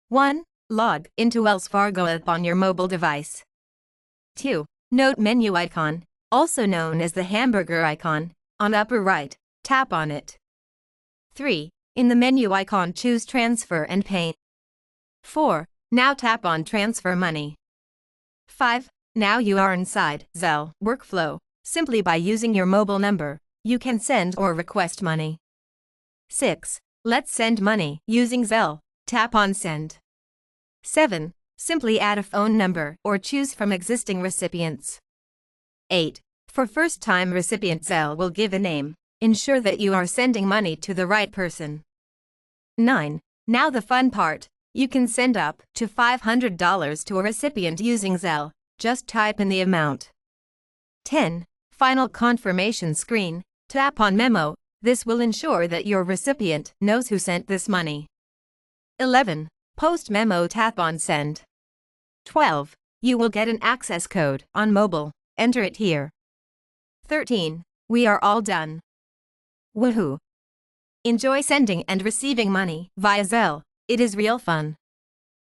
1. Log into WellsFargo app on your mobile device. 2. Note menu icon, also known as the hamburger icon, on upper right, tap on it. 3. In the menu icon, choose Transfer and Pay. 4. Now tap on Transfer Money. 5. Now you are inside Zelle workflow. Simply by using your mobile number, you can send or request money. 6. Let's send money using Zelle. Tap on Send. 7. Simply add a phone number or choose from existing recipients. 8. For first-time recipient, Zelle will give a name. Ensure that you are sending money to the right person. 9. Now the fun part. You can send up to $500 to a recipient using Zelle. Just type in the amount. 10. Final confirmation screen. Tap on Memo. This will ensure that your recipient knows who sent this money. 11. Post memo, tap on Send. 12. You will get an access code on mobile. Enter it here. 13. We are all done. Woohoo! Enjoy sending and receiving money via Zelle. It is real fun.